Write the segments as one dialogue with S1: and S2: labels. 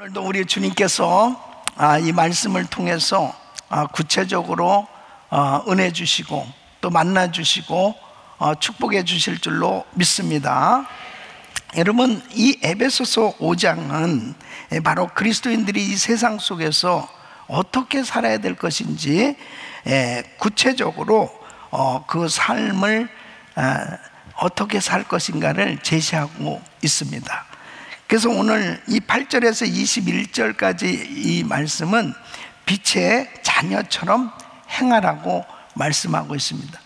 S1: 오늘도 우리 주님께서 이 말씀을 통해서 구체적으로 은혜 주시고 또 만나 주시고 축복해 주실 줄로 믿습니다. 여러분, 이 에베소서 5장은 바로 그리스도인들이 이 세상 속에서 어떻게 살아야 될 것인지 구체적으로 그 삶을 어떻게 살 것인가를 제시하고 있습니다. 그래서 오늘 이 8절에서 21절까지 이 말씀은 빛의 자녀처럼 행하라고 말씀하고 있습니다.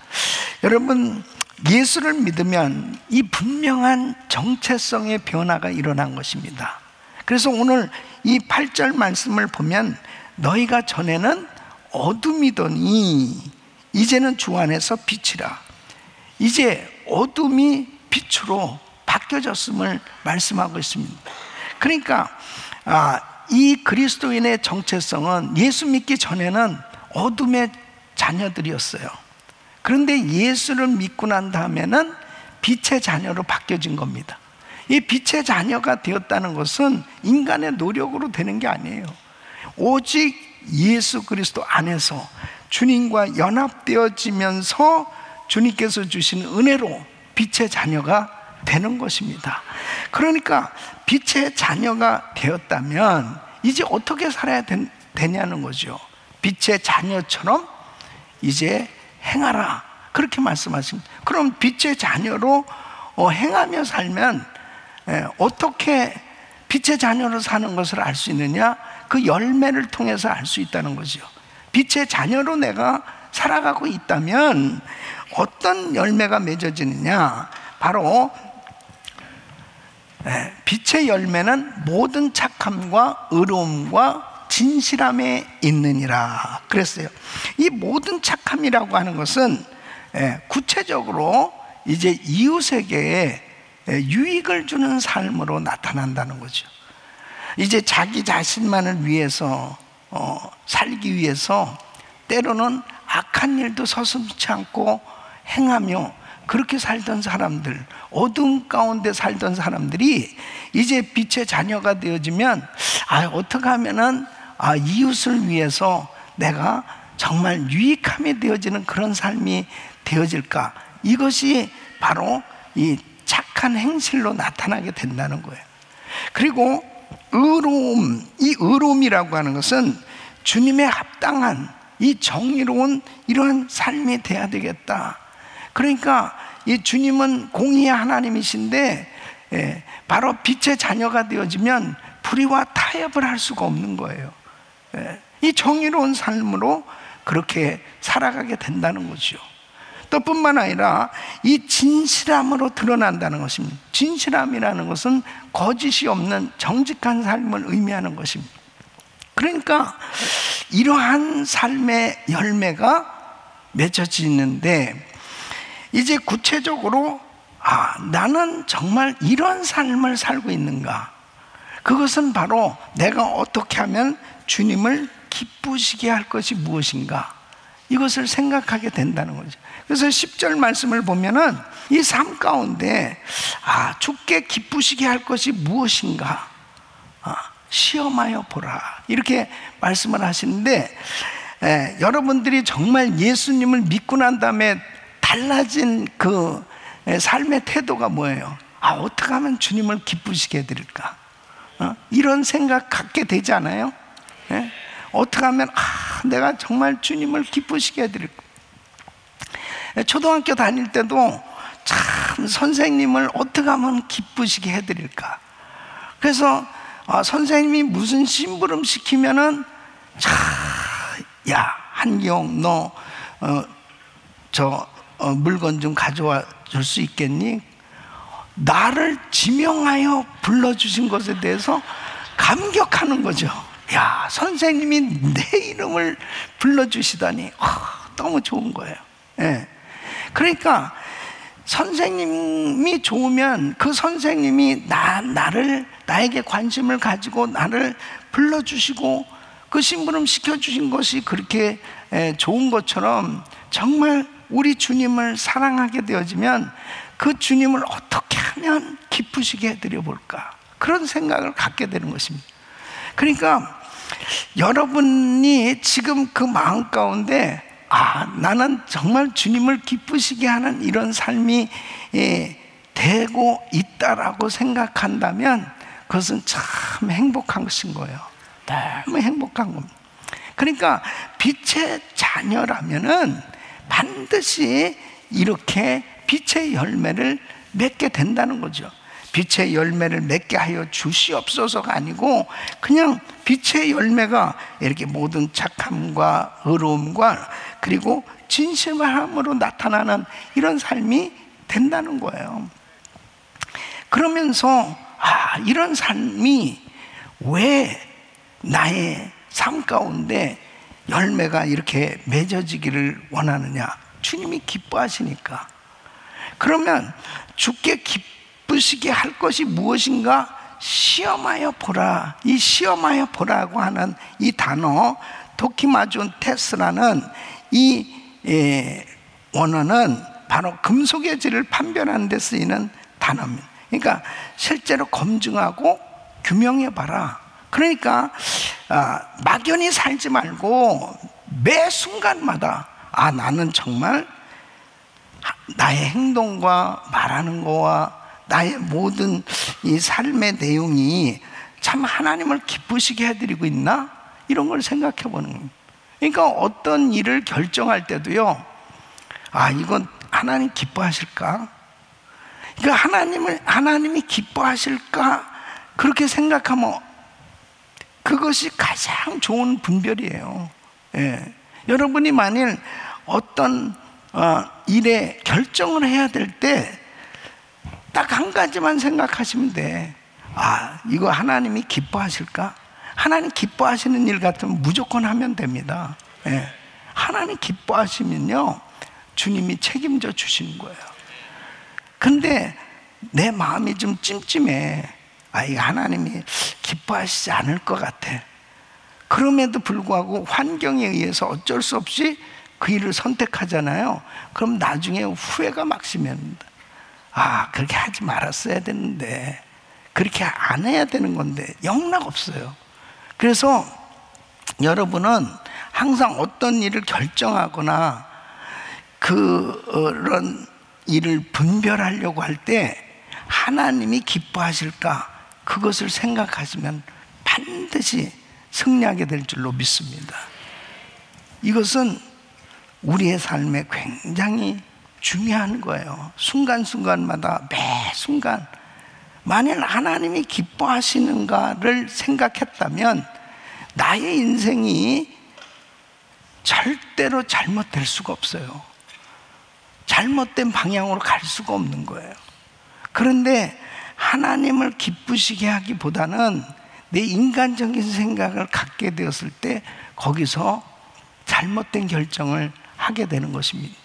S1: 여러분, 예수를 믿으면 이 분명한 정체성의 변화가 일어난 것입니다. 그래서 오늘 이 8절 말씀을 보면 너희가 전에는 어둠이더니 이제는 주 안에서 빛이라. 이제 어둠이 빛으로 바뀌어졌음을 말씀하고 있습니다. 그러니까 이 그리스도인의 정체성은 예수 믿기 전에는 어둠의 자녀들이었어요. 그런데 예수를 믿고 난 다음에는 빛의 자녀로 바뀌어진 겁니다. 이 빛의 자녀가 되었다는 것은 인간의 노력으로 되는 게 아니에요. 오직 예수 그리스도 안에서 주님과 연합되어지면서 주님께서 주신 은혜로 빛의 자녀가 되는 것입니다. 그러니까 빛의 자녀가 되었다면 이제 어떻게 살아야 되냐는 거죠. 빛의 자녀처럼 이제 행하라, 그렇게 말씀하십니다. 그럼 빛의 자녀로 행하며 살면 어떻게 빛의 자녀로 사는 것을 알 수 있느냐? 그 열매를 통해서 알 수 있다는 거죠. 빛의 자녀로 내가 살아가고 있다면 어떤 열매가 맺어지느냐? 바로 빛의 열매는 모든 착함과 의로움과 진실함에 있느니라 그랬어요. 이 모든 착함이라고 하는 것은 구체적으로 이제 이웃에게 유익을 주는 삶으로 나타난다는 거죠. 이제 자기 자신만을 위해서 살기 위해서 때로는 악한 일도 서슴지 않고 행하며 그렇게 살던 사람들, 어둠 가운데 살던 사람들이 이제 빛의 자녀가 되어지면 어떻게 하면은 이웃을 위해서 내가 정말 유익함이 되어지는 그런 삶이 되어질까? 이것이 바로 이 착한 행실로 나타나게 된다는 거예요. 그리고 의로움, 이 의로움이라고 하는 것은 주님의 합당한 이 정의로운 이러한 삶이 돼야 되겠다. 그러니까 이 주님은 공의의 하나님이신데 바로 빛의 자녀가 되어지면 불의와 타협을 할 수가 없는 거예요. 이 정의로운 삶으로 그렇게 살아가게 된다는 거죠. 또 뿐만 아니라 이 진실함으로 드러난다는 것입니다. 진실함이라는 것은 거짓이 없는 정직한 삶을 의미하는 것입니다. 그러니까 이러한 삶의 열매가 맺어지는데 이제 구체적으로 나는 정말 이런 삶을 살고 있는가? 그것은 바로 내가 어떻게 하면 주님을 기쁘시게 할 것이 무엇인가? 이것을 생각하게 된다는 거죠. 그래서 10절 말씀을 보면은 이 삶 가운데 주께 기쁘시게 할 것이 무엇인가? 시험하여 보라, 이렇게 말씀을 하시는데 여러분들이 정말 예수님을 믿고 난 다음에 달라진 그 삶의 태도가 뭐예요? 어떻게 하면 주님을 기쁘시게 해드릴까? 이런 생각 갖게 되지 않아요? 어떻게 하면 내가 정말 주님을 기쁘시게 해드릴까? 초등학교 다닐 때도 참 선생님을 어떻게 하면 기쁘시게 해드릴까? 그래서 선생님이 무슨 심부름 시키면은 야 한기용 너 물건 좀 가져와 줄 수 있겠니? 나를 지명하여 불러주신 것에 대해서 감격하는 거죠. 야, 선생님이 내 이름을 불러주시다니 너무 좋은 거예요. 그러니까 선생님이 좋으면 그 선생님이 나에게 관심을 가지고 나를 불러주시고 그 심부름 시켜주신 것이 그렇게 좋은 것처럼 정말 우리 주님을 사랑하게 되어지면 그 주님을 어떻게 하면 기쁘시게 해드려 볼까? 그런 생각을 갖게 되는 것입니다. 그러니까 여러분이 지금 그 마음 가운데 나는 정말 주님을 기쁘시게 하는 이런 삶이 되고 있다라고 생각한다면 그것은 참 행복한 것인 거예요. 너무 행복한 겁니다. 그러니까 빛의 자녀라면은 반드시 이렇게 빛의 열매를 맺게 된다는 거죠. 빛의 열매를 맺게 하여 주시옵소서가 아니고 그냥 빛의 열매가 이렇게 모든 착함과 의로움과 그리고 진실함으로 나타나는 이런 삶이 된다는 거예요. 그러면서 이런 삶이 왜 나의 삶 가운데 열매가 이렇게 맺어지기를 원하느냐? 주님이 기뻐하시니까. 그러면 주께 기쁘시게 할 것이 무엇인가? 시험하여 보라. 이 시험하여 보라고 하는 이 단어, 도키마존 테스라는 이 원어는 바로 금속의 질을 판별하는 데 쓰이는 단어입니다. 그러니까 실제로 검증하고 규명해 봐라. 그러니까 막연히 살지 말고 매 순간마다 나는 정말 나의 행동과 말하는 거와 나의 모든 이 삶의 내용이 참 하나님을 기쁘시게 해드리고 있나? 이런 걸 생각해 보는 겁니다. 그러니까 어떤 일을 결정할 때도요, 이건 하나님 기뻐하실까? 그러니까 하나님이 기뻐하실까? 그렇게 생각하면 그것이 가장 좋은 분별이에요. 여러분이 만일 어떤 일에 결정을 해야 될 때 딱 한 가지만 생각하시면 돼. 이거 하나님이 기뻐하실까? 하나님 기뻐하시는 일 같으면 무조건 하면 됩니다. 하나님 기뻐하시면요, 주님이 책임져 주시는 거예요. 근데 내 마음이 좀 찜찜해. 이거 하나님이 기뻐하시지 않을 것 같아. 그럼에도 불구하고 환경에 의해서 어쩔 수 없이 그 일을 선택하잖아요. 그럼 나중에 후회가 막심합니다. 그렇게 하지 말았어야 되는데, 그렇게 안 해야 되는 건데 영락 없어요. 그래서 여러분은 항상 어떤 일을 결정하거나 그런 일을 분별하려고 할 때 하나님이 기뻐하실까? 그것을 생각하시면 반드시 승리하게 될 줄로 믿습니다. 이것은 우리의 삶에 굉장히 중요한 거예요. 순간순간마다 매 순간 만일 하나님이 기뻐하시는가를 생각했다면 나의 인생이 절대로 잘못될 수가 없어요. 잘못된 방향으로 갈 수가 없는 거예요. 그런데 하나님을 기쁘시게 하기보다는 내 인간적인 생각을 갖게 되었을 때 거기서 잘못된 결정을 하게 되는 것입니다.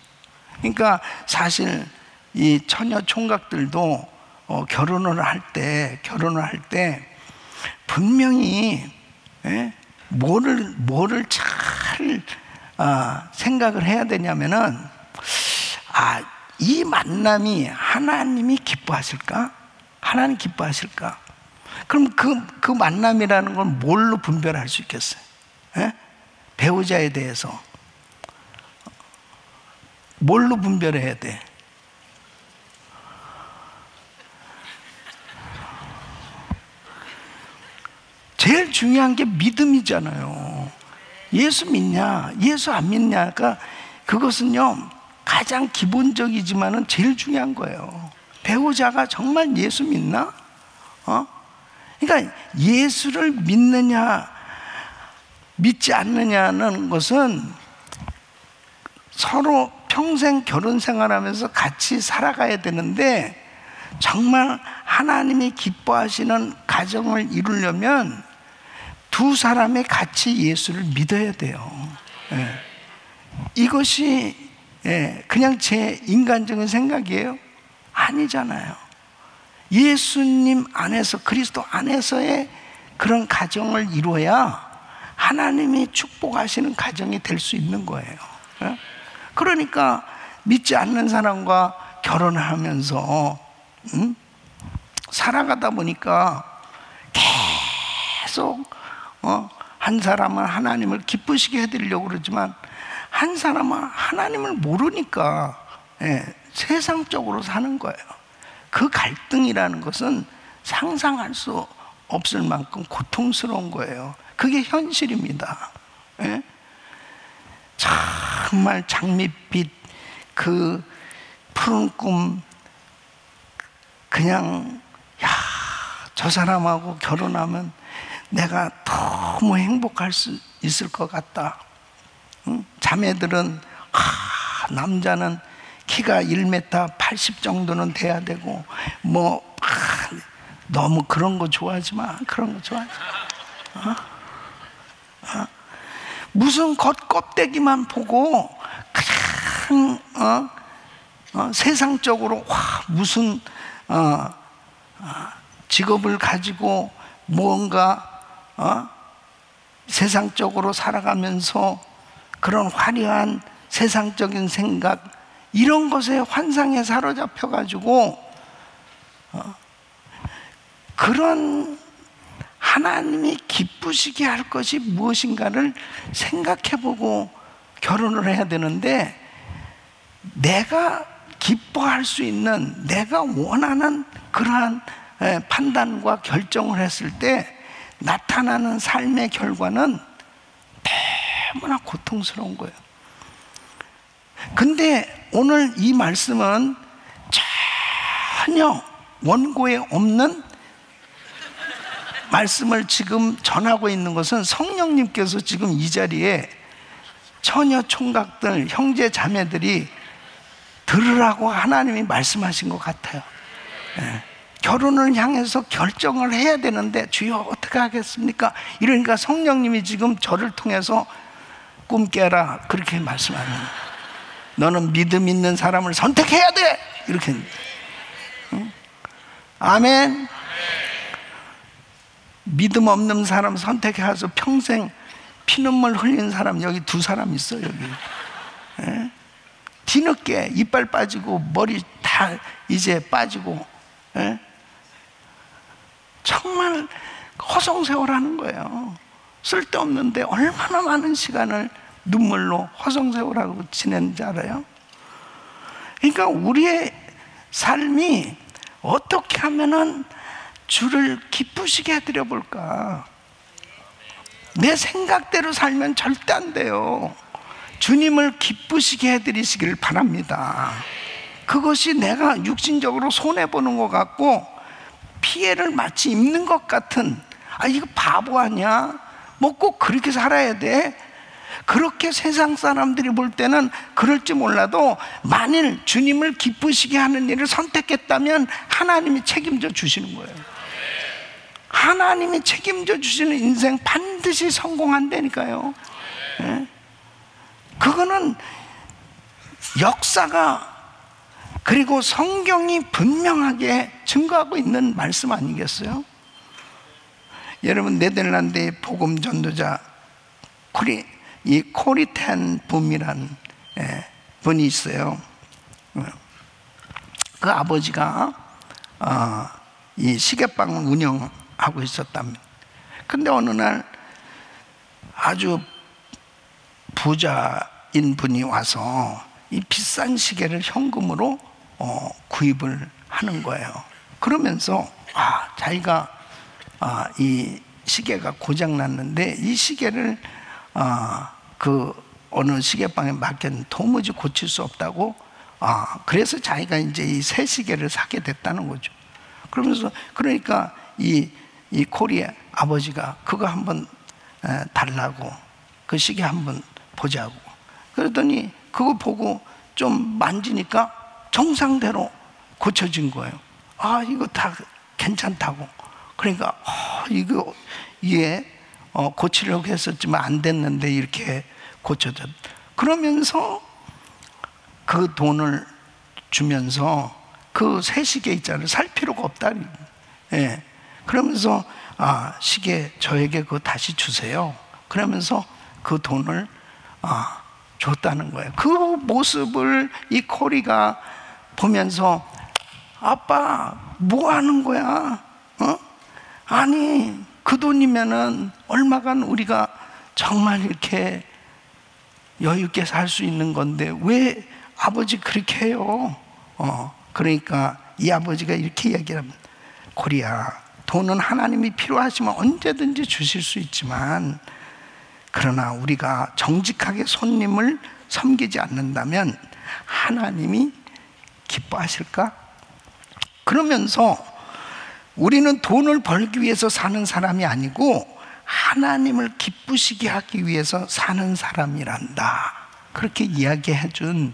S1: 그러니까 사실 이 처녀 총각들도 결혼을 할 때 분명히 뭐를 잘 생각을 해야 되냐면은 이 만남이 하나님이 기뻐하실까? 하나님 기뻐하실까? 그럼 그 만남이라는 건 뭘로 분별할 수 있겠어요? 배우자에 대해서 뭘로 분별해야 돼? 제일 중요한 게 믿음이잖아요. 예수 믿냐, 예수 안 믿냐가 그것은요 가장 기본적이지만은 제일 중요한 거예요. 배우자가 정말 예수 믿나? 그러니까 예수를 믿느냐 믿지 않느냐는 것은 서로 평생 결혼 생활하면서 같이 살아가야 되는데 정말 하나님이 기뻐하시는 가정을 이루려면 두 사람이 같이 예수를 믿어야 돼요. 이것이 그냥 제 인간적인 생각이에요? 아니잖아요. 예수님 안에서, 그리스도 안에서의 그런 가정을 이루어야 하나님이 축복하시는 가정이 될 수 있는 거예요. 그러니까 믿지 않는 사람과 결혼을 하면서 살아가다 보니까 계속 한 사람은 하나님을 기쁘시게 해드리려고 그러지만 한 사람은 하나님을 모르니까 세상적으로 사는 거예요. 그 갈등이라는 것은 상상할 수 없을 만큼 고통스러운 거예요. 그게 현실입니다. 정말 장밋빛 그 푸른 꿈, 그냥 저 사람하고 결혼하면 내가 너무 행복할 수 있을 것 같다. 자매들은 남자는 키가 1m 80 정도는 돼야 되고 너무 그런 거 좋아하지 마. 그런 거 좋아하지 마. 무슨 겉껍데기만 보고 그냥 세상적으로 무슨 직업을 가지고 뭔가 세상적으로 살아가면서 그런 화려한 세상적인 생각, 이런 것에 환상에 사로잡혀 가지고 그런 하나님이 기쁘시게 할 것이 무엇인가를 생각해보고 결혼을 해야 되는데, 내가 기뻐할 수 있는, 내가 원하는 그러한 판단과 결정을 했을 때 나타나는 삶의 결과는 너무나 고통스러운 거예요. 근데 오늘 이 말씀은 전혀 원고에 없는 말씀을 지금 전하고 있는 것은 성령님께서 지금 이 자리에 처녀 총각들, 형제 자매들이 들으라고 하나님이 말씀하신 것 같아요. 결혼을 향해서 결정을 해야 되는데 주여 어떻게 하겠습니까? 이러니까 성령님이 지금 저를 통해서 꿈 깨라 그렇게 말씀하는 거예요. 너는 믿음 있는 사람을 선택해야 돼 이렇게. 아멘. 믿음 없는 사람 선택해서 평생 피눈물 흘린 사람 여기 2사람 있어요. 여기 뒤늦게 이빨 빠지고 머리 다 이제 빠지고 정말 허송세월하는 거예요. 쓸데없는데 얼마나 많은 시간을 눈물로 허송세월하고 지냈는지 알아요? 그러니까 우리의 삶이 어떻게 하면은 주를 기쁘시게 해드려 볼까? 내 생각대로 살면 절대 안 돼요. 주님을 기쁘시게 해드리시길 바랍니다. 그것이 내가 육신적으로 손해보는 것 같고 피해를 마치 입는 것 같은, 이거 바보 아니야? 뭐 꼭 그렇게 살아야 돼? 그렇게 세상 사람들이 볼 때는 그럴지 몰라도 만일 주님을 기쁘시게 하는 일을 선택했다면 하나님이 책임져 주시는 거예요. 하나님이 책임져 주시는 인생 반드시 성공한다니까요. 그거는 역사가, 그리고 성경이 분명하게 증거하고 있는 말씀 아니겠어요? 여러분, 네덜란드의 복음 전도자 이 코리텐 붐이라는 분이 있어요. 그 아버지가 이 시계방을 운영하고 있었답니다. 근데 어느 날 아주 부자인 분이 와서 이 비싼 시계를 현금으로 구입을 하는 거예요. 그러면서 자기가 이 시계가 고장 났는데 이 시계를 그 어느 시계방에 맡겼는데 도무지 고칠 수 없다고, 그래서 자기가 이제 이 새 시계를 사게 됐다는 거죠. 그러면서 그러니까 이 코리의 아버지가 그거 한번 달라고, 그 시계 한번 보자고 그러더니 그거 보고 좀 만지니까 정상대로 고쳐진 거예요. 이거 다 괜찮다고. 그러니까 이게 고치려고 했었지만 안 됐는데 이렇게 고쳐졌. 그러면서 그 돈을 주면서 그 새 시계 있잖아요, 살 필요가 없다. 그러면서 시계 저에게 그거 다시 주세요. 그러면서 그 돈을 줬다는 거예요. 그 모습을 이 코리가 보면서 아빠 뭐 하는 거야? 아니 그 돈이면은 얼마간 우리가 정말 이렇게 여유 있게 살 수 있는 건데 왜 아버지 그렇게 해요? 그러니까 이 아버지가 이렇게 이야기합니다. 코리아, 돈은 하나님이 필요하시면 언제든지 주실 수 있지만, 그러나 우리가 정직하게 손님을 섬기지 않는다면 하나님이 기뻐하실까? 그러면서 우리는 돈을 벌기 위해서 사는 사람이 아니고 하나님을 기쁘시게 하기 위해서 사는 사람이란다. 그렇게 이야기해 준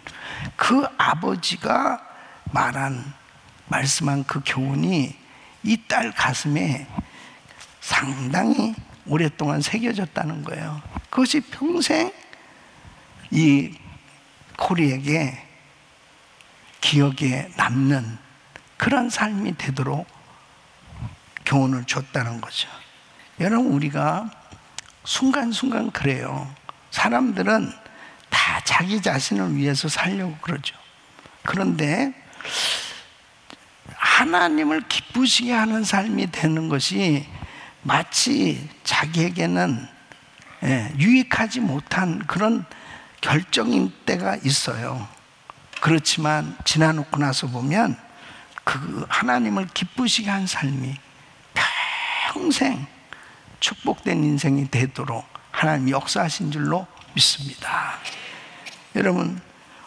S1: 그 아버지가 말씀한 그 교훈이 이 딸 가슴에 상당히 오랫동안 새겨졌다는 거예요. 그것이 평생 이 코리에게 기억에 남는 그런 삶이 되도록 교훈을 줬다는 거죠. 여러분, 우리가 순간순간 그래요. 사람들은 다 자기 자신을 위해서 살려고 그러죠. 그런데 하나님을 기쁘시게 하는 삶이 되는 것이 마치 자기에게는 유익하지 못한 그런 결정인 때가 있어요. 그렇지만 지나놓고 나서 보면 그 하나님을 기쁘시게 한 삶이 평생 축복된 인생이 되도록 하나님이 역사하신 줄로 믿습니다. 여러분,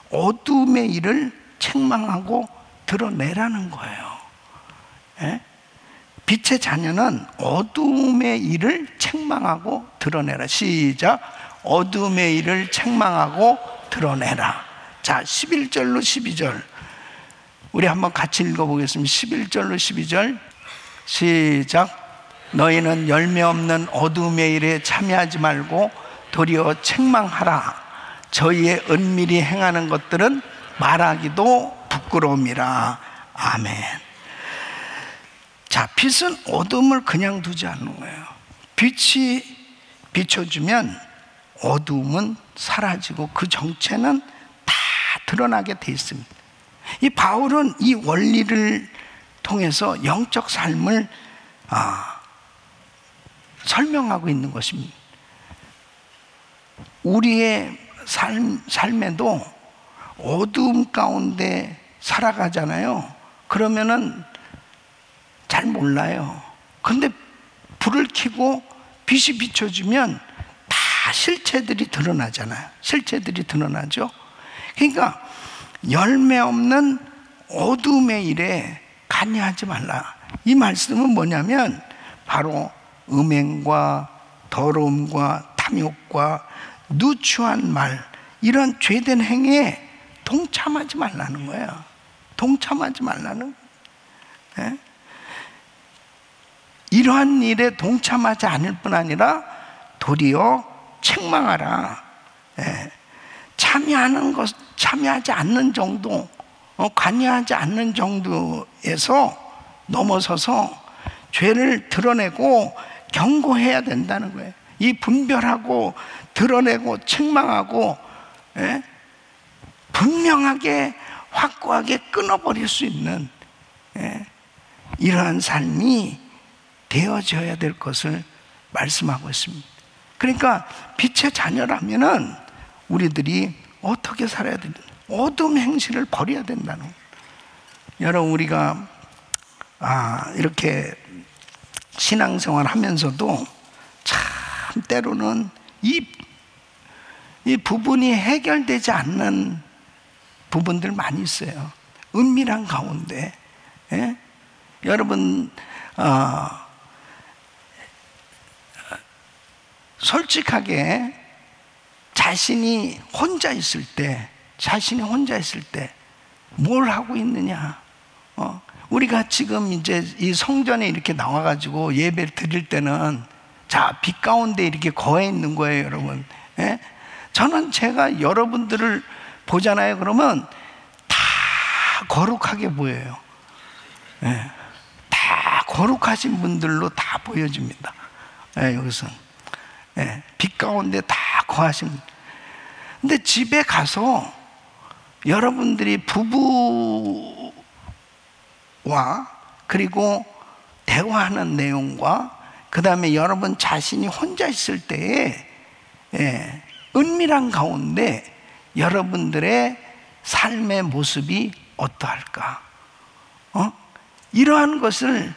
S1: 어둠의 일을 책망하고 드러내라는 거예요. 빛의 자녀는 어둠의 일을 책망하고 드러내라. 시작. 어둠의 일을 책망하고 드러내라. 자, 11절로 12절 우리 한번 같이 읽어보겠습니다. 11절로 12절 시작. 너희는 열매 없는 어둠의 일에 참여하지 말고 도리어 책망하라. 저희의 은밀히 행하는 것들은 말하기도 부끄러움이라. 아멘. 자, 빛은 어둠을 그냥 두지 않는 거예요. 빛이 비춰주면 어둠은 사라지고 그 정체는 다 드러나게 돼 있습니다. 이 바울은 이 원리를 통해서 영적 삶을 설명하고 있는 것입니다. 우리의 삶에도 어두움 가운데 살아가잖아요. 그러면은 잘 몰라요. 근데 불을 켜고 빛이 비춰주면 다 실체들이 드러나잖아요. 실체들이 드러나죠. 그러니까 열매 없는 어둠의 일에 관여하지 말라. 이 말씀은 뭐냐면 바로 음행과 더러움과 탐욕과 누추한 말, 이런 죄된 행위에 동참하지 말라는 거예요. 동참하지 말라는 거예요. 이러한 일에 동참하지 않을 뿐 아니라 도리어 책망하라. 참여하지 않는 정도, 관여하지 않는 정도에서 넘어서서 죄를 드러내고 경고해야 된다는 거예요. 이 분별하고 드러내고 책망하고 분명하게 확고하게 끊어버릴 수 있는 이러한 삶이 되어져야 될 것을 말씀하고 있습니다. 그러니까 빛의 자녀라면은 우리들이 어떻게 살아야 된다? 어둠 행실을 버려야 된다는 거예요. 여러분, 우리가 이렇게 신앙생활 하면서도 참 때로는 이 부분이 해결되지 않는 부분들 많이 있어요. 은밀한 가운데. 여러분, 솔직하게 자신이 혼자 있을 때 뭘 하고 있느냐? 우리가 지금 이제 이 성전에 이렇게 나와가지고 예배를 드릴 때는 자, 빛 가운데 이렇게 거해 있는 거예요, 여러분. 저는 제가 여러분들을 보잖아요. 그러면 다 거룩하게 보여요. 다 거룩하신 분들로 다 보여집니다. 여기서 빛 가운데 다 거하신 분. 근데 집에 가서 여러분들이 부부와 그리고 대화하는 내용과 그 다음에 여러분 자신이 혼자 있을 때에 은밀한 가운데 여러분들의 삶의 모습이 어떠할까? 이러한 것을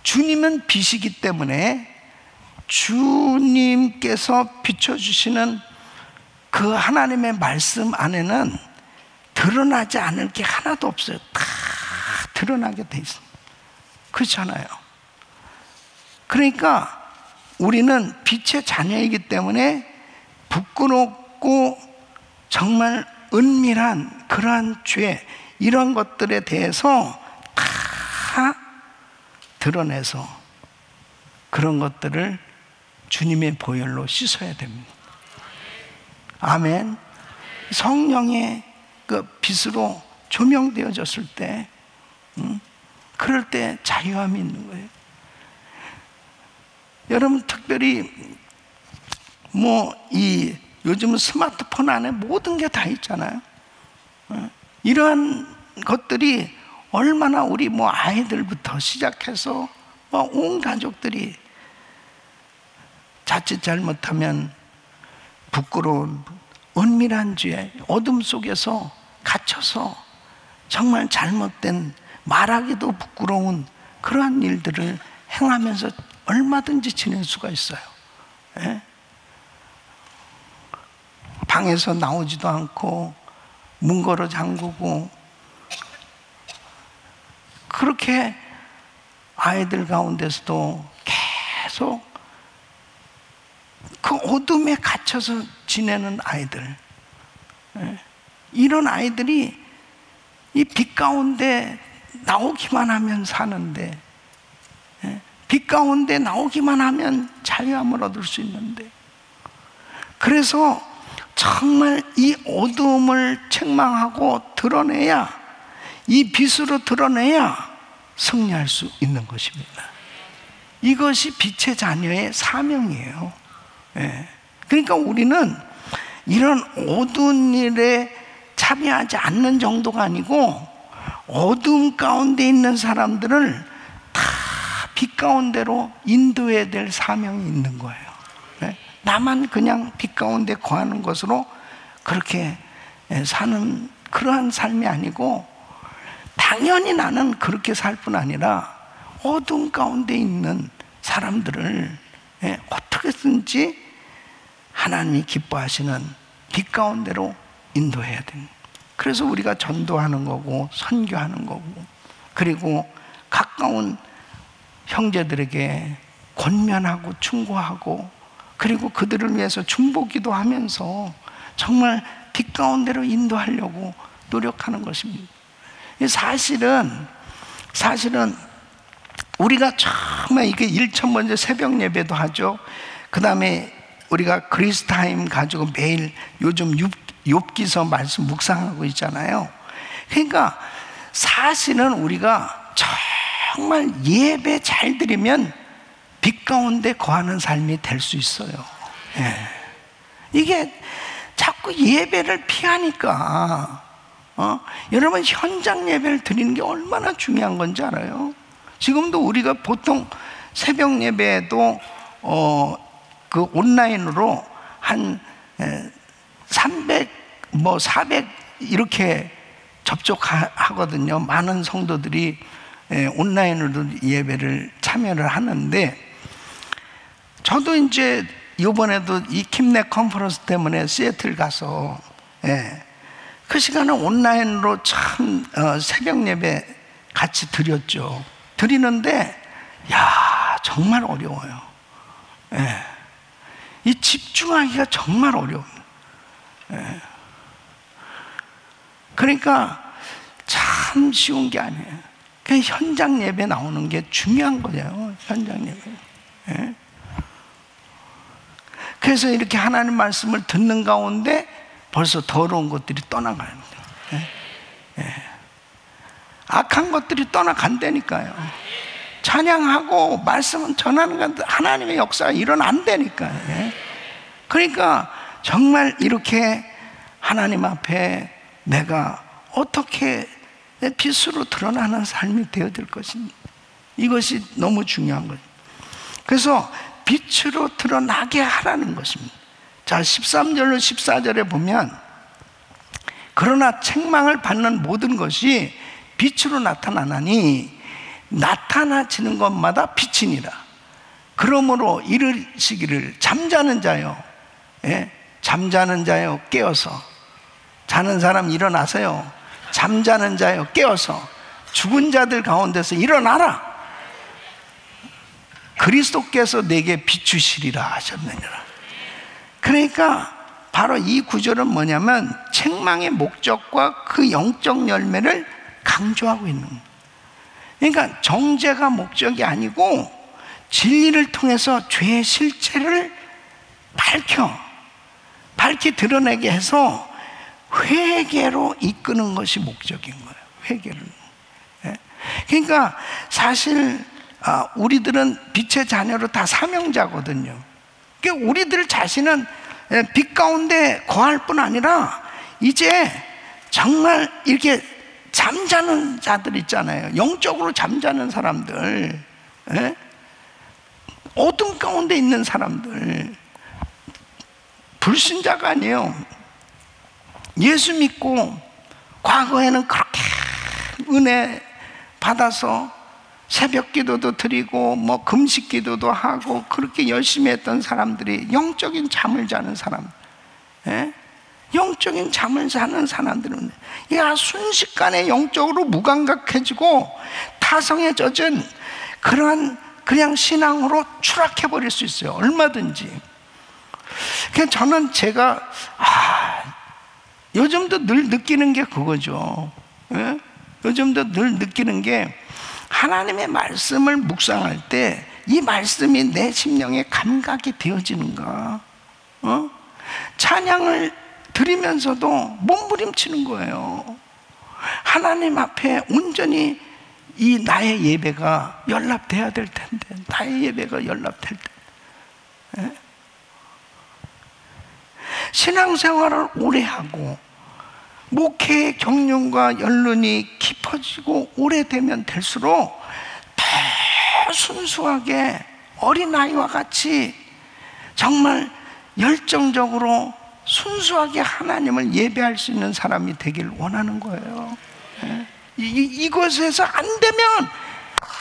S1: 주님은 빛이기 때문에 주님께서 비춰주시는 그 하나님의 말씀 안에는 드러나지 않을 게 하나도 없어요. 다 드러나게 돼 있습니다. 그렇잖아요. 그러니까 우리는 빛의 자녀이기 때문에 부끄럽고 정말 은밀한 그러한 죄, 이런 것들에 대해서 다 드러내서 그런 것들을 주님의 보혈로 씻어야 됩니다. 아멘. 성령의 그 빛으로 조명되어졌을 때, 그럴 때 자유함이 있는 거예요. 여러분, 특별히 요즘은 스마트폰 안에 모든 게 다 있잖아요. 이러한 것들이 얼마나 우리 아이들부터 시작해서 온 가족들이 자칫 잘못하면 부끄러운 은밀한 죄, 어둠 속에서 갇혀서 정말 잘못된, 말하기도 부끄러운 그러한 일들을 행하면서 얼마든지 지낼 수가 있어요. 방에서 나오지도 않고 문 걸어 잠그고, 그렇게 아이들 가운데서도 계속 그 어둠에 갇혀서 지내는 아이들, 이런 아이들이 이 빛 가운데 나오기만 하면 사는데, 빛 가운데 나오기만 하면 자유함을 얻을 수 있는데, 그래서 정말 이 어둠을 책망하고 드러내야, 이 빛으로 드러내야 승리할 수 있는 것입니다. 이것이 빛의 자녀의 사명이에요. 그러니까 우리는 이런 어두운 일에 참여하지 않는 정도가 아니고, 어둠 가운데 있는 사람들을 다 빛 가운데로 인도해야 될 사명이 있는 거예요. 나만 그냥 빛 가운데 거하는 것으로 그렇게 사는 그러한 삶이 아니고, 당연히 나는 그렇게 살 뿐 아니라 어둠 가운데 있는 사람들을 어떻게든지 하나님이 기뻐하시는 빛 가운데로 인도해야 됩니다. 그래서 우리가 전도하는 거고 선교하는 거고, 그리고 가까운 형제들에게 권면하고 충고하고, 그리고 그들을 위해서 중보기도 하면서 정말 빛 가운데로 인도하려고 노력하는 것입니다. 사실은 우리가 정말 이게 1,000번째 새벽 예배도 하죠. 그 다음에 우리가 그리스타임 가지고 매일 요즘 욥기서 말씀 묵상하고 있잖아요. 그러니까 사실은 우리가 정말 예배 잘 드리면 빛 가운데 거하는 삶이 될 수 있어요. 이게 자꾸 예배를 피하니까, 여러분, 현장 예배를 드리는 게 얼마나 중요한 건지 알아요? 지금도 우리가 보통 새벽 예배에도 그 온라인으로 한 300, 400 이렇게 접촉하거든요. 많은 성도들이 온라인으로 예배를 참여를 하는데, 저도 이제 이번에도 이 킴넷 컨퍼런스 때문에 시애틀 가서 그 시간에 온라인으로 참 새벽 예배 같이 드렸죠. 드리는데 정말 어려워요. 이 집중하기가 정말 어려워요. 그러니까 참 쉬운 게 아니에요. 그냥 현장 예배 나오는 게 중요한 거예요. 현장 예배. 그래서 이렇게 하나님 말씀을 듣는 가운데 벌써 더러운 것들이 떠나갑니다. 악한 것들이 떠나간다니까요. 찬양하고 말씀은 전하는 건데 하나님의 역사가 일어난다니까요. 그러니까 정말 이렇게 하나님 앞에 내가 어떻게 내 빛으로 드러나는 삶이 되어야 될 것입니다. 이것이 너무 중요한 거예요. 그래서 빛으로 드러나게 하라는 것입니다. 자, 13절로 14절에 보면, 그러나 책망을 받는 모든 것이 빛으로 나타나나니 나타나지는 것마다 빛이니라. 그러므로 이르시기를 잠자는 자요, 잠자는 자요 깨어서, 자는 사람 일어나세요. 잠자는 자요 깨어서 죽은 자들 가운데서 일어나라. 그리스도께서 내게 비추시리라 하셨느니라. 그러니까 바로 이 구절은 뭐냐면 책망의 목적과 그 영적 열매를 강조하고 있는 거예요. 그러니까 정죄가 목적이 아니고 진리를 통해서 죄의 실체를 밝히 드러내게 해서 회개로 이끄는 것이 목적인 거예요. 회개를. 그러니까 사실 우리들은 빛의 자녀로 다 사명자거든요. 그러니까 우리들 자신은 빛 가운데 거할 뿐 아니라 이제 정말 이렇게 잠자는 자들 있잖아요. 영적으로 잠자는 사람들, 어둠 가운데 있는 사람들, 불신자가 아니에요. 예수 믿고 과거에는 그렇게 은혜 받아서 새벽 기도도 드리고 뭐 금식 기도도 하고 그렇게 열심히 했던 사람들이 영적인 잠을 자는 사람, 영적인 잠을 자는 사람들은 순식간에 영적으로 무감각해지고 타성에 젖은 그러한 그냥 신앙으로 추락해 버릴 수 있어요. 얼마든지. 그냥 저는 제가 요즘도 늘 느끼는 게 그거죠. 요즘도 늘 느끼는 게 하나님의 말씀을 묵상할 때 이 말씀이 내 심령에 감각이 되어지는가? 찬양을 드리면서도 몸부림치는 거예요. 하나님 앞에 온전히 이 나의 예배가 연락돼야 될 텐데, 나의 예배가 연락될 텐데. 신앙생활을 오래 하고 목회의 경륜과 연륜이 깊어지고 오래되면 될수록 더 순수하게 어린아이와 같이 정말 열정적으로 순수하게 하나님을 예배할 수 있는 사람이 되길 원하는 거예요. 이것에서 안 되면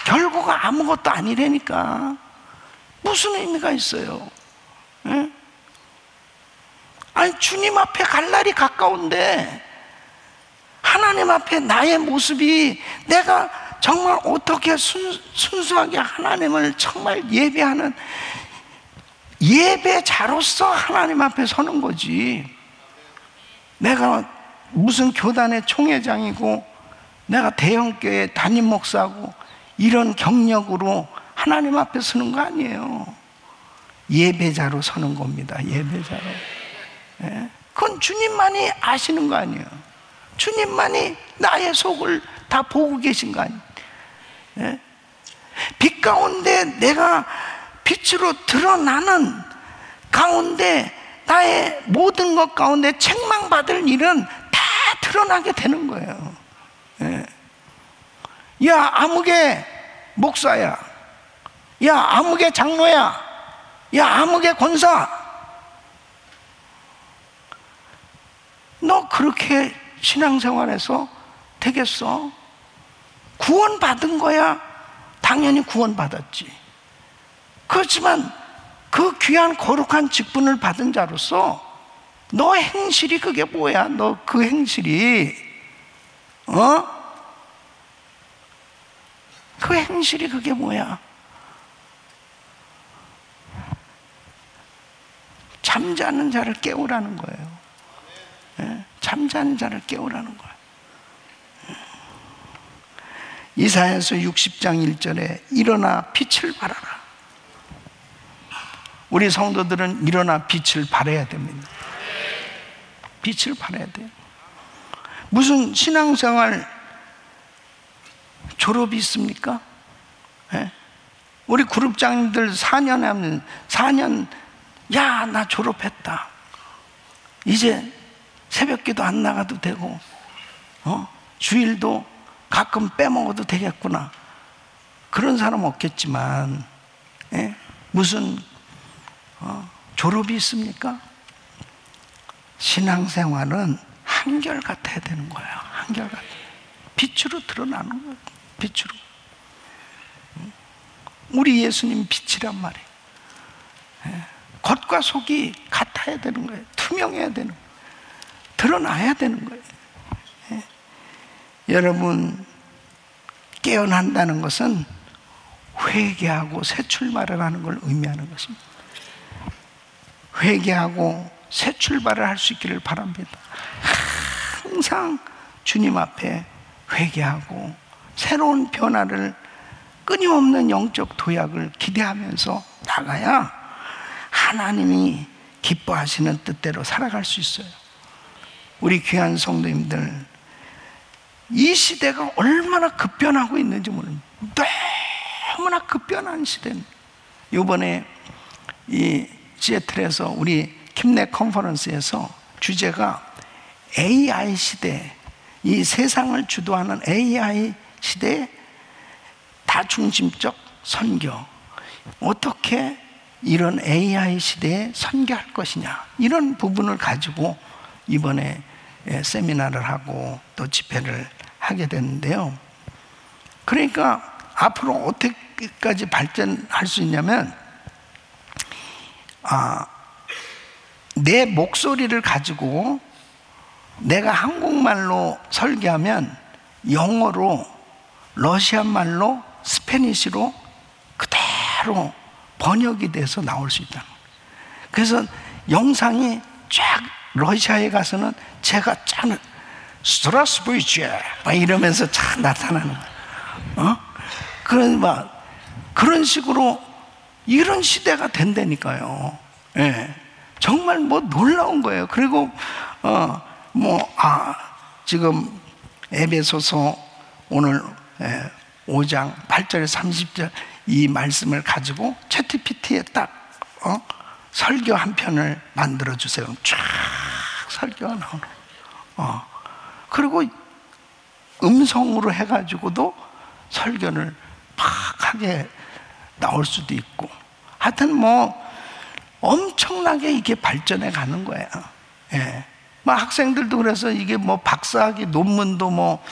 S1: 결과가 아무것도 아니라니까. 무슨 의미가 있어요? 아니, 주님 앞에 갈 날이 가까운데 하나님 앞에 나의 모습이 내가 정말 어떻게 순수하게 하나님을 정말 예배하는 예배자로서 하나님 앞에 서는 거지. 내가 무슨 교단의 총회장이고 내가 대형교회 담임 목사고 이런 경력으로 하나님 앞에 서는 거 아니에요. 예배자로 서는 겁니다. 예배자로. 그건 주님만이 아시는 거 아니에요. 주님만이 나의 속을 다 보고 계신 거 아니에요. 빛 가운데 내가 빛으로 드러나는 가운데 나의 모든 것 가운데 책망받을 일은 다 드러나게 되는 거예요. 야, 아무개 목사야, 야, 아무개 장로야, 야, 아무개 권사, 너 그렇게 신앙생활에서 되겠어? 구원받은 거야 당연히 구원받았지. 그렇지만 그 귀한 거룩한 직분을 받은 자로서 너 행실이 그게 뭐야? 너 그 행실이 그 행실이 그게 뭐야? 잠자는 자를 깨우라는 거예요. 잠자는 자를 깨우라는 거예요. 이사야서 60장 1절에 일어나 빛을 발하라. 우리 성도들은 일어나 빛을 발해야 됩니다. 빛을 발해야 돼요. 무슨 신앙생활 졸업이 있습니까? 우리 그룹장님들 4년 하면 4년, 야, 나 졸업했다. 이제 새벽기도 안 나가도 되고 주일도 가끔 빼먹어도 되겠구나. 그런 사람 없겠지만, 예? 무슨 졸업이 있습니까? 신앙생활은 한결 같아야 되는 거예요. 한결 같아. 빛으로 드러나는 거예요. 빛으로. 우리 예수님 빛이란 말이에요. 예? 겉과 속이 같아야 되는 거예요. 투명해야 되는 거예요. 드러나야 되는 거예요. 예? 여러분, 깨어난다는 것은 회개하고 새 출발을 하는 걸 의미하는 것입니다. 회개하고 새 출발을 할 수 있기를 바랍니다. 항상 주님 앞에 회개하고 새로운 변화를, 끊임없는 영적 도약을 기대하면서 나가야 하나님이 기뻐하시는 뜻대로 살아갈 수 있어요. 우리 귀한 성도님들, 이 시대가 얼마나 급변하고 있는지 모릅니다. 너무나 급변한 시대는. 이번에 이 시애틀에서 우리 킴넷 컨퍼런스에서 주제가 AI 시대, 이 세상을 주도하는 AI 시대의 다중심적 선교, 어떻게 이런 AI 시대에 선교할 것이냐, 이런 부분을 가지고 이번에 세미나를 하고 또 집회를 하게 됐는데요. 그러니까 앞으로 어떻게까지 발전할 수 있냐면, 내 목소리를 가지고 내가 한국말로 설교하면 영어로, 러시아 말로, 스페니쉬로 그대로 번역이 돼서 나올 수 있다. 그래서 영상이 쫙 러시아에 가서는 제가 짠 스트라스부이치 막 이러면서 쫙 나타나는 거예요. 그런 식으로 이런 시대가 된다니까요. 예. 정말 뭐 놀라운 거예요. 그리고 지금 에베소서 오늘 5장 8절에서 30절 이 말씀을 가지고 챗GPT에 딱 설교 한 편을 만들어 주세요. 쫙 설교가 나오는. 그리고 음성으로 해가지고도 설교를 팍 하게 나올 수도 있고, 하여튼 뭐 엄청나게 이게 발전해 가는 거예요. 예. 뭐 학생들도 그래서 이게 뭐 박사학위 논문도 뭐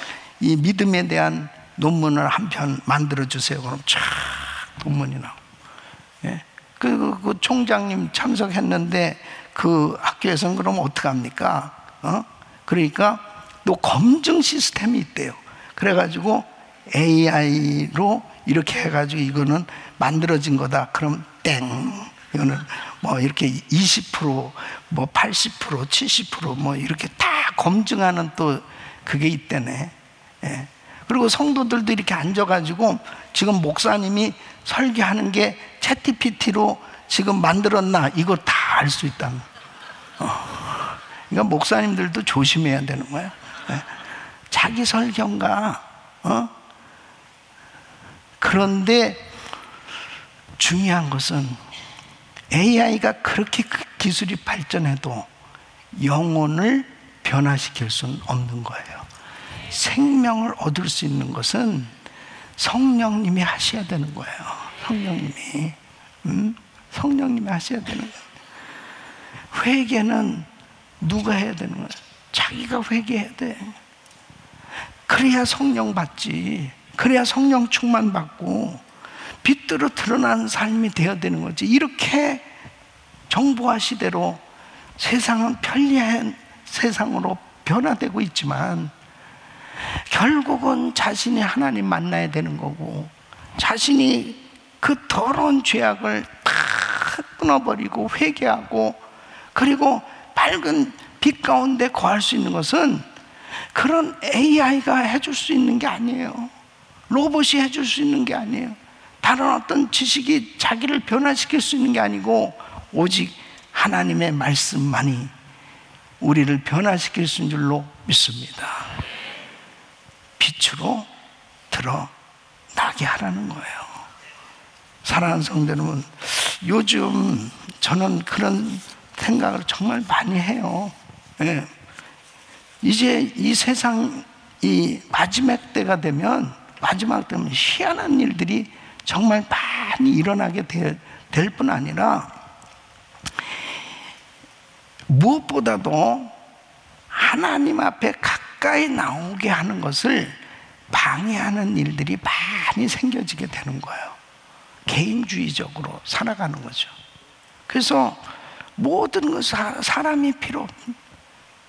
S1: 이 믿음에 대한 논문을 한 편 만들어 주세요. 그럼 쫙 논문이 나오고. 예. 그 총장님 참석했는데 그 학교에서는 그럼 어떡합니까? 그러니까 또 검증 시스템이 있대요. 그래가지고 AI로 이렇게 해가지고 이거는 만들어진 거다. 그럼 땡. 이거는 뭐 이렇게 20%, 뭐 80%, 70% 뭐 이렇게 다 검증하는 또 그게 있대네. 예. 그리고 성도들도 이렇게 앉아가지고 지금 목사님이 설교하는 게 챗GPT로 지금 만들었나 이거 다 알 수 있다는. 그러니까 목사님들도 조심해야 되는 거야. 예. 자기 설교인가. 그런데 중요한 것은 AI가 그렇게 기술이 발전해도 영혼을 변화시킬 수는 없는 거예요. 생명을 얻을 수 있는 것은 성령님이 하셔야 되는 거예요. 성령님이. 성령님이 하셔야 되는 거예요. 회개는 누가 해야 되는 거예요? 자기가 회개해야 돼. 그래야 성령 받지. 그래야 성령 충만 받고 빛으로 드러나는 삶이 되어야 되는 거지. 이렇게 정보화 시대로 세상은 편리한 세상으로 변화되고 있지만 결국은 자신이 하나님 만나야 되는 거고, 자신이 그 더러운 죄악을 다 끊어버리고 회개하고, 그리고 밝은 빛 가운데 거할 수 있는 것은 그런 AI가 해줄 수 있는 게 아니에요. 로봇이 해줄 수 있는 게 아니에요. 다른 어떤 지식이 자기를 변화시킬 수 있는 게 아니고 오직 하나님의 말씀만이 우리를 변화시킬 수 있는 줄로 믿습니다. 빛으로 드러나게 하라는 거예요. 사랑하는 성도 여러분, 요즘 저는 그런 생각을 정말 많이 해요. 이제 이 세상 이 마지막 때가 되면 마지막 때면 희한한 일들이 정말 많이 일어나게 될 뿐 아니라, 무엇보다도 하나님 앞에 가까이 나오게 하는 것을 방해하는 일들이 많이 생겨지게 되는 거예요. 개인주의적으로 살아가는 거죠. 그래서 모든 것, 사람이 필요 없습니다.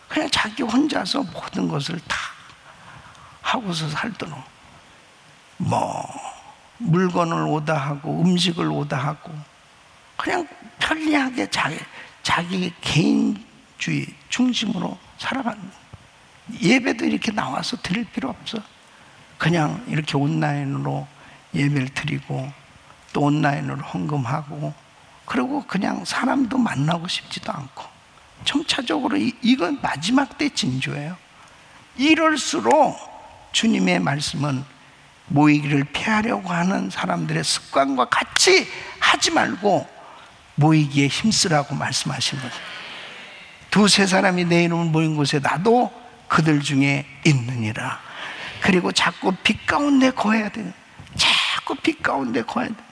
S1: 그냥 자기 혼자서 모든 것을 다 하고서 살도록, 물건을 오다 하고 음식을 오다 하고 그냥 편리하게 자기 개인주의 중심으로 살아가는 거예요. 예배도 이렇게 나와서 드릴 필요 없어. 그냥 이렇게 온라인으로 예배를 드리고 또 온라인으로 헌금하고, 그리고 그냥 사람도 만나고 싶지도 않고, 점차적으로 이건 마지막 때 징조예요. 이럴수록 주님의 말씀은 모이기를 피하려고 하는 사람들의 습관과 같이 하지 말고 모이기에 힘쓰라고 말씀하신 거죠. 두세 사람이 내 이름을 모인 곳에 나도 그들 중에 있느니라. 그리고 자꾸 빛 가운데 거해야 돼요. 자꾸 빛 가운데 거해야 돼요.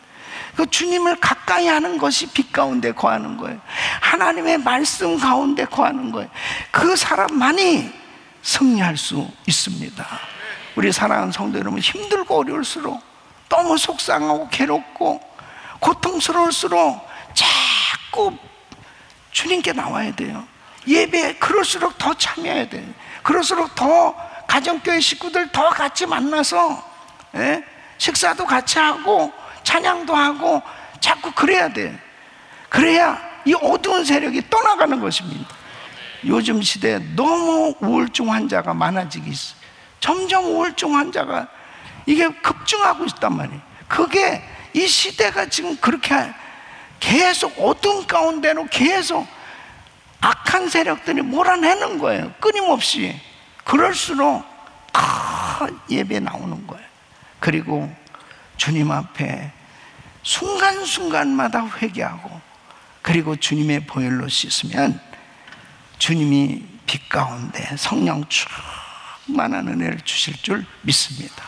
S1: 그 주님을 가까이 하는 것이 빛 가운데 거하는 거예요. 하나님의 말씀 가운데 거하는 거예요. 그 사람만이 승리할 수 있습니다. 우리 사랑하는 성도 여러분, 힘들고 어려울수록, 너무 속상하고 괴롭고 고통스러울수록 자꾸 주님께 나와야 돼요. 예배에 그럴수록 더 참여해야 돼요. 그럴수록 더 가정교회 식구들 더 같이 만나서 식사도 같이 하고 찬양도 하고 자꾸 그래야 돼. 그래야 이 어두운 세력이 떠나가는 것입니다. 요즘 시대에 너무 우울증 환자가 많아지고 있어요. 점점 우울증 환자가 이게 급증하고 있단 말이에요. 그게 이 시대가 지금 그렇게 계속 어둠 가운데로 계속 악한 세력들이 몰아내는 거예요. 끊임없이. 그럴수록 다 예배에 나오는 거예요. 그리고 주님 앞에 순간순간마다 회개하고, 그리고 주님의 보혈로 씻으면 주님이 빛 가운데 성령 충만한 은혜를 주실 줄 믿습니다.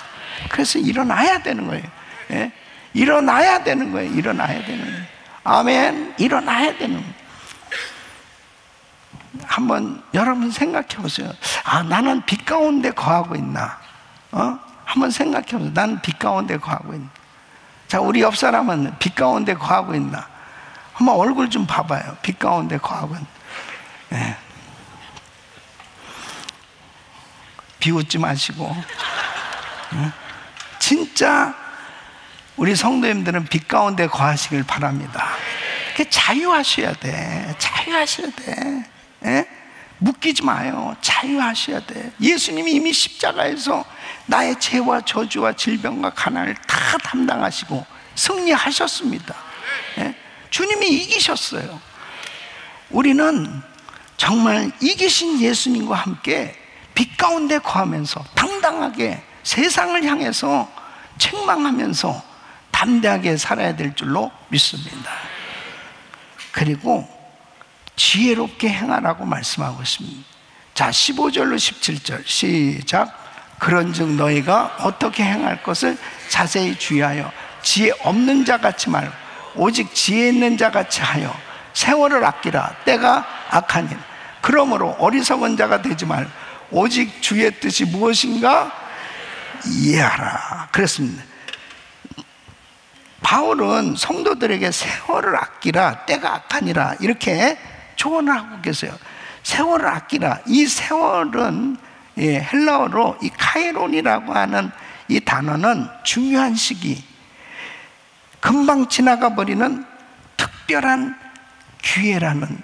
S1: 그래서 일어나야 되는 거예요. 예? 일어나야 되는 거예요. 일어나야 되는 거예요. 아멘. 일어나야 되는 거예요. 한번 여러분 생각해 보세요. 나는 빛 가운데 거하고 있나? 한번 생각해 보세요. 나는 빛 가운데 거하고 있나? 자, 우리 옆 사람은 빛 가운데 거하고 있나? 한번 얼굴 좀 봐봐요. 빛 가운데 거하고 있나? 네. 비웃지 마시고. 진짜 우리 성도님들은 빛 가운데 거하시길 바랍니다. 자유하셔야 돼. 자유하셔야 돼. 묶이지 마요. 자유하셔야 돼. 예수님이 이미 십자가에서 나의 죄와 저주와 질병과 가난을 다 담당하시고 승리하셨습니다. 주님이 이기셨어요. 우리는 정말 이기신 예수님과 함께 빛 가운데 거하면서 당당하게 세상을 향해서 책망하면서 담대하게 살아야 될 줄로 믿습니다. 그리고 지혜롭게 행하라고 말씀하고 있습니다. 자, 15절로 17절 시작. 그런즉 너희가 어떻게 행할 것을 자세히 주의하여 지혜 없는 자 같이 말고 오직 지혜 있는 자 같이 하여 세월을 아끼라. 때가 악하니라. 그러므로 어리석은 자가 되지 말고 오직 주의 뜻이 무엇인가 이해하라. 그랬습니다. 바울은 성도들에게 세월을 아끼라, 때가 악하니라, 이렇게 조언을 하고 계세요. 세월을 아끼라. 이 세월은 헬라어로 이 카이론이라고 하는 이 단어는 중요한 시기, 금방 지나가 버리는 특별한 기회라는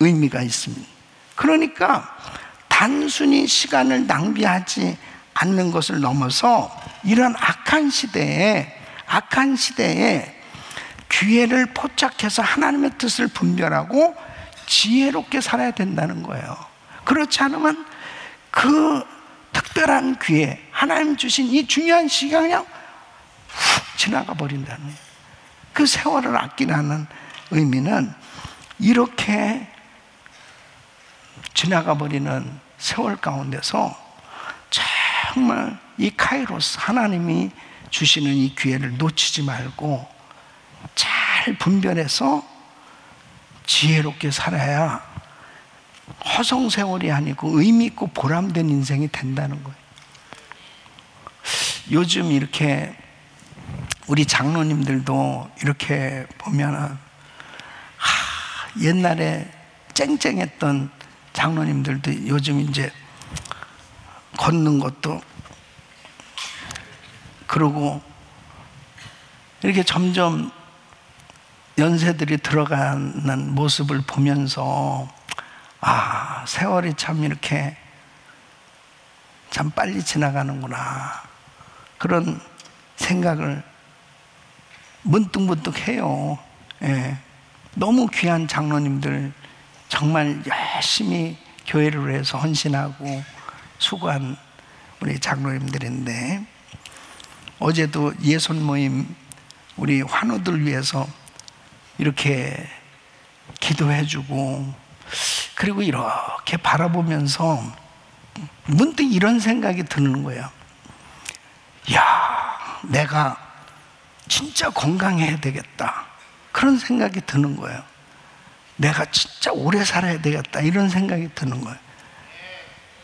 S1: 의미가 있습니다. 그러니까 단순히 시간을 낭비하지 않는 것을 넘어서 이런 악한 시대에 기회를 포착해서 하나님의 뜻을 분별하고 지혜롭게 살아야 된다는 거예요. 그렇지 않으면 그 특별한 기회, 하나님 주신 이 중요한 시간이 그냥 훅 지나가 버린다는 거예요. 그 세월을 아끼라는 의미는 이렇게 지나가 버리는 세월 가운데서 정말 이 카이로스, 하나님이 주시는 이 기회를 놓치지 말고 잘 분별해서 지혜롭게 살아야 허송세월이 아니고 의미 있고 보람된 인생이 된다는 거예요. 요즘 이렇게 우리 장로님들도 이렇게 보면은 옛날에 쨍쨍했던 장로님들도 요즘 이제 걷는 것도 그러고 이렇게 점점 연세들이 들어가는 모습을 보면서 세월이 참 이렇게 참 빨리 지나가는구나, 그런 생각을 문득문득 해요. 예. 너무 귀한 장로님들, 정말 열심히 교회를 위해서 헌신하고 수고한 우리 장로님들인데, 어제도 예손 모임 우리 환우들 위해서 이렇게 기도해주고, 그리고 이렇게 바라보면서 문득 이런 생각이 드는 거예요. 야, 내가 진짜 건강해야 되겠다, 그런 생각이 드는 거예요. 내가 진짜 오래 살아야 되겠다, 이런 생각이 드는 거예요.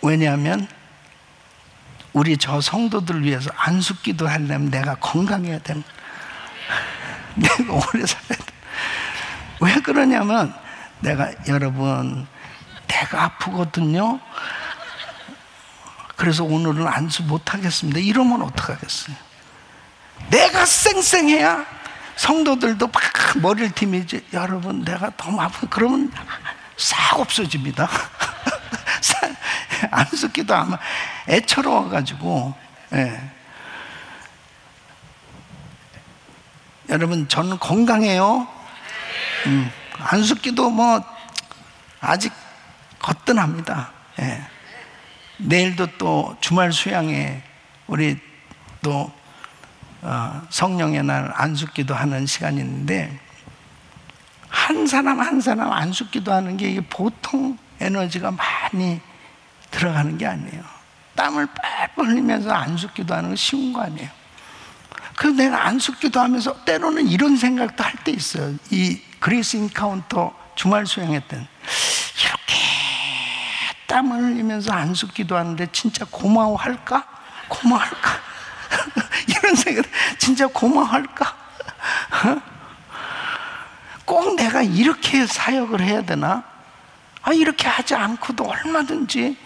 S1: 왜냐하면 우리 저 성도들 위해서 안수기도 하려면 내가 건강해야 되는 거예요. 내가 오래 살아야 돼. 왜 그러냐면 여러분, 내가 아프거든요. 그래서 오늘은 안수 못 하겠습니다, 이러면 어떡하겠어요? 내가 쌩쌩해야 성도들도 막 머리를 팀이지. 여러분, 내가 너무 아프고 그러면 싹 없어집니다. 안수기도 아마 애처로워가지고. 예. 여러분, 저는 건강해요. 안수기도 뭐 아직 거뜬합니다. 예. 내일도 또 주말 수양에 우리 또 성령의 날 안수기도 하는 시간이 있는데, 한 사람 한 사람 안수기도 하는 게 이게 보통 에너지가 많이 들어가는 게 아니에요. 땀을 뻘뻘 흘리면서 안수기도 하는 거 쉬운 거 아니에요. 그래서 내가 안수기도 하면서 때로는 이런 생각도 할 때 있어요. 이 그레이스 인카운터 주말 수양회 때는 이렇게 땀을 흘리면서 안수기도 하는데 진짜 고마워할까? 이런 생각, 진짜 고마워할까? 꼭 내가 이렇게 사역을 해야 되나? 이렇게 하지 않고도 얼마든지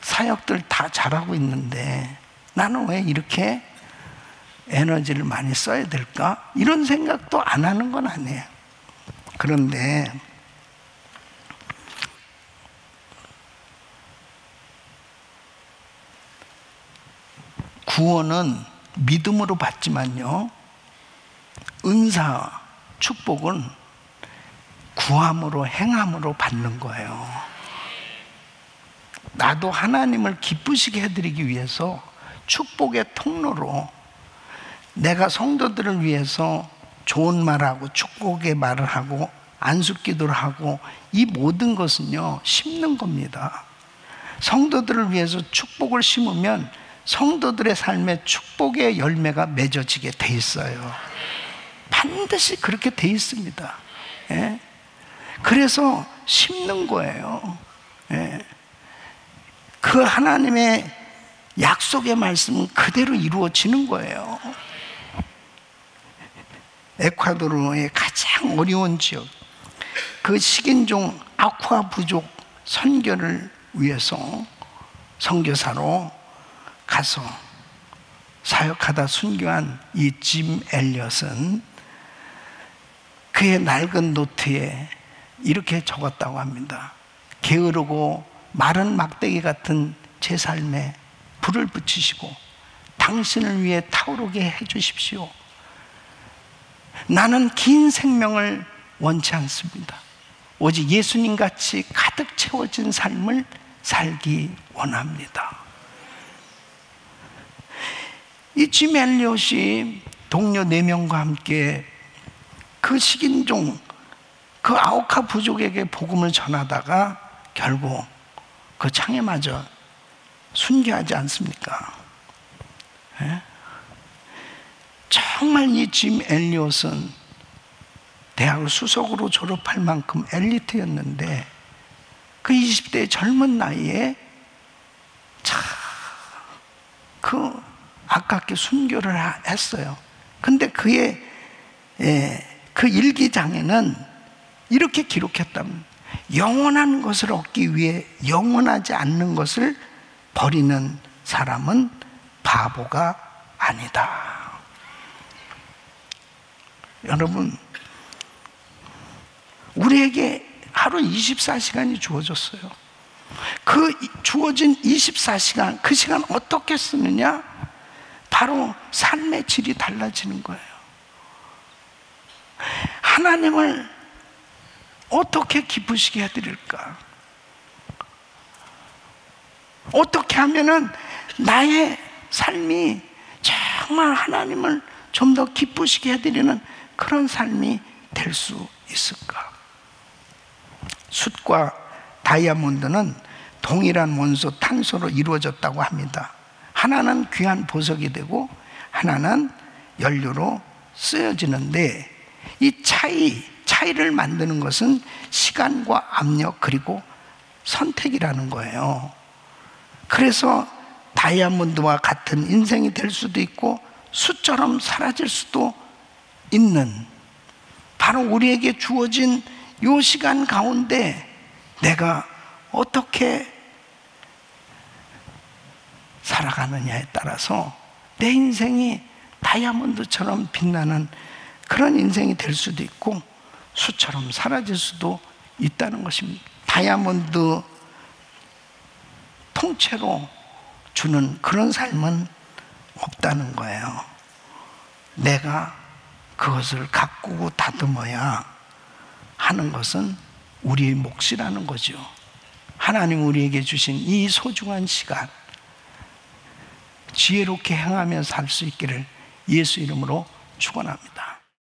S1: 사역들 다 잘하고 있는데 나는 왜 이렇게 에너지를 많이 써야 될까? 이런 생각도 안 하는 건 아니에요. 그런데 구원은 믿음으로 받지만요, 은사, 축복은 구함으로, 행함으로 받는 거예요. 나도 하나님을 기쁘시게 해드리기 위해서 축복의 통로로 내가 성도들을 위해서 좋은 말하고 축복의 말을 하고 안수기도를 하고, 이 모든 것은요 심는 겁니다. 성도들을 위해서 축복을 심으면 성도들의 삶에 축복의 열매가 맺어지게 돼 있어요. 반드시 그렇게 돼 있습니다. 예? 그래서 심는 거예요. 예. 그 하나님의 약속의 말씀은 그대로 이루어지는 거예요. 에콰도르의 가장 어려운 지역, 그 식인종 아쿠아 부족 선교를 위해서 선교사로 가서 사역하다 순교한 이 짐 엘리엇은 그의 낡은 노트에 이렇게 적었다고 합니다. 게으르고 마른 막대기 같은 제 삶에 불을 붙이시고 당신을 위해 타오르게 해주십시오. 나는 긴 생명을 원치 않습니다. 오직 예수님같이 가득 채워진 삶을 살기 원합니다. 이 짐 엘리엇이 동료 4명과 함께 그 식인종, 그 아오카 부족에게 복음을 전하다가 결국 그 창에 맞아 순교하지 않습니까? 예? 정말 이 짐 엘리엇은 대학을 수석으로 졸업할 만큼 엘리트였는데 그 20대의 젊은 나이에 참 그 아깝게 순교를 했어요. 근데 그의 그 일기장에는 이렇게 기록했답니다. 영원한 것을 얻기 위해 영원하지 않는 것을 버리는 사람은 바보가 아니다. 여러분, 우리에게 하루 24시간이 주어졌어요. 그 주어진 24시간, 그 시간 어떻게 쓰느냐? 바로 삶의 질이 달라지는 거예요. 하나님을 어떻게 기쁘시게 해드릴까? 어떻게 하면은 나의 삶이 정말 하나님을 좀 더 기쁘시게 해드리는 그런 삶이 될 수 있을까? 숯과 다이아몬드는 동일한 원소 탄소로 이루어졌다고 합니다. 하나는 귀한 보석이 되고 하나는 연료로 쓰여지는데 이 차이를 만드는 것은 시간과 압력 그리고 선택이라는 거예요. 그래서 다이아몬드와 같은 인생이 될 수도 있고 숯처럼 사라질 수도 있는, 바로 우리에게 주어진 이 시간 가운데 내가 어떻게 살아가느냐에 따라서 내 인생이 다이아몬드처럼 빛나는 그런 인생이 될 수도 있고 숯처럼 사라질 수도 있다는 것입니다. 다이아몬드 통째로 주는 그런 삶은 없다는 거예요. 내가 그것을 가꾸고 다듬어야 하는 것은 우리의 몫이라는 거죠. 하나님 우리에게 주신 이 소중한 시간 지혜롭게 행하며 살 수 있기를 예수 이름으로 축원합니다.